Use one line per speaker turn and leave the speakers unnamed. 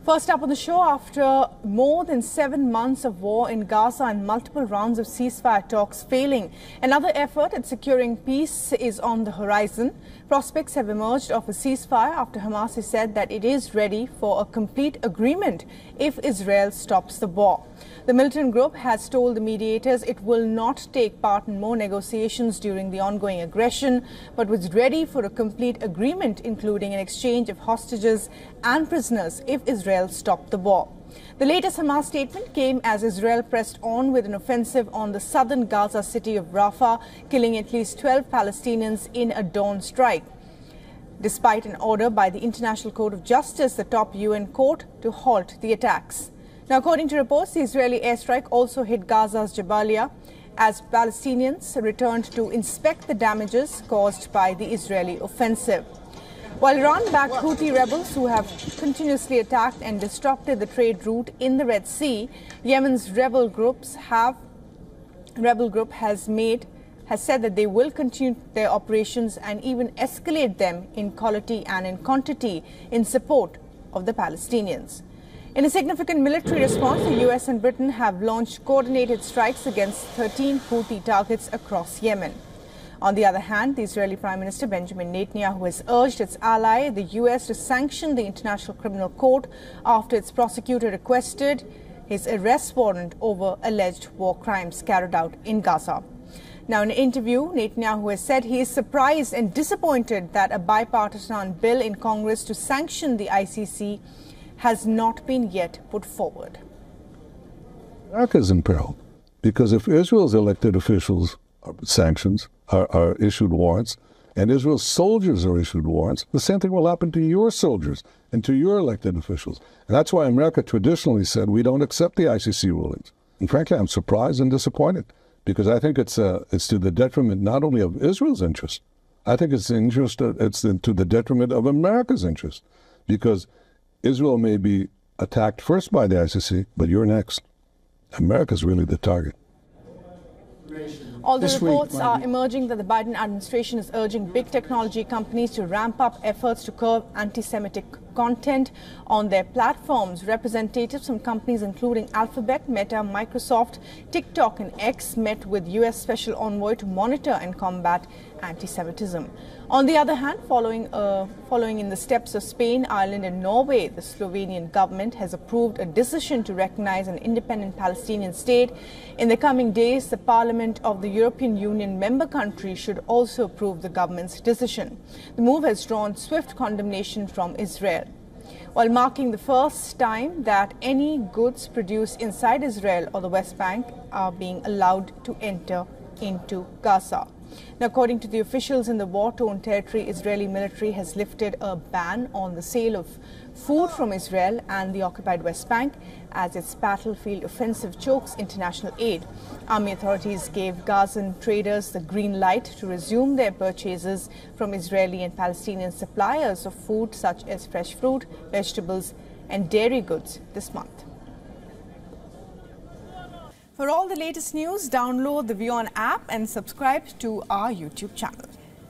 First up on the show, after more than 7 months of war in Gaza and multiple rounds of ceasefire talks failing, another effort at securing peace is on the horizon. Prospects have emerged of a ceasefire after Hamas has said that it is ready for a complete agreement if Israel stops the war. The militant group has told the mediators it will not take part in more negotiations during the ongoing aggression, but was ready for a complete agreement, including an exchange of hostages and prisoners if Israel stopped the war. The latest Hamas statement came as Israel pressed on with an offensive on the southern Gaza city of Rafah, killing at least 12 Palestinians in a dawn strike, despite an order by the International Court of Justice, the top UN court, to halt the attacks. Now, according to reports, the Israeli airstrike also hit Gaza's Jabalia as Palestinians returned to inspect the damages caused by the Israeli offensive. While Iran-backed Houthi rebels who have continuously attacked and disrupted the trade route in the Red Sea, Yemen's rebel group has said that they will continue their operations and even escalate them in quality and in quantity in support of the Palestinians. In a significant military response, the US and Britain have launched coordinated strikes against 13 Houthi targets across Yemen. On the other hand, the Israeli Prime Minister Benjamin Netanyahu has urged its ally, the US, to sanction the International Criminal Court after its prosecutor requested his arrest warrant over alleged war crimes carried out in Gaza. Now, in an interview, Netanyahu has said he is surprised and disappointed that a bipartisan bill in Congress to sanction the ICC has not been yet put forward.
America is in peril because if Israel's elected officials are issued warrants and Israel's soldiers are issued warrants, the same thing will happen to your soldiers and to your elected officials. And that's why America traditionally said we don't accept the ICC rulings. And frankly, I'm surprised and disappointed because I think it's to the detriment not only of Israel's interest, I think it's to the detriment of America's interest, because Israel may be attacked first by the ICC, but you're next. America's really the target.
Although reports are emerging that the Biden administration is urging big technology companies to ramp up efforts to curb anti-Semitic content on their platforms, representatives from companies including Alphabet, Meta, Microsoft, TikTok and X met with US Special Envoy to monitor and combat anti-Semitism. On the other hand, following in the steps of Spain, Ireland and Norway, the Slovenian government has approved a decision to recognize an independent Palestinian state. In the coming days, the Parliament of the European Union member countries should also approve the government's decision. The move has drawn swift condemnation from Israel, while marking the first time that any goods produced inside Israel or the West Bank are being allowed to enter into Gaza. Now, according to the officials in the war-torn territory, Israeli military has lifted a ban on the sale of food from Israel and the occupied West Bank as its battlefield offensive chokes international aid. Army authorities gave Gazan traders the green light to resume their purchases from Israeli and Palestinian suppliers of food such as fresh fruit, vegetables and dairy goods this month. For all the latest news, download the WION app and subscribe to our YouTube channel.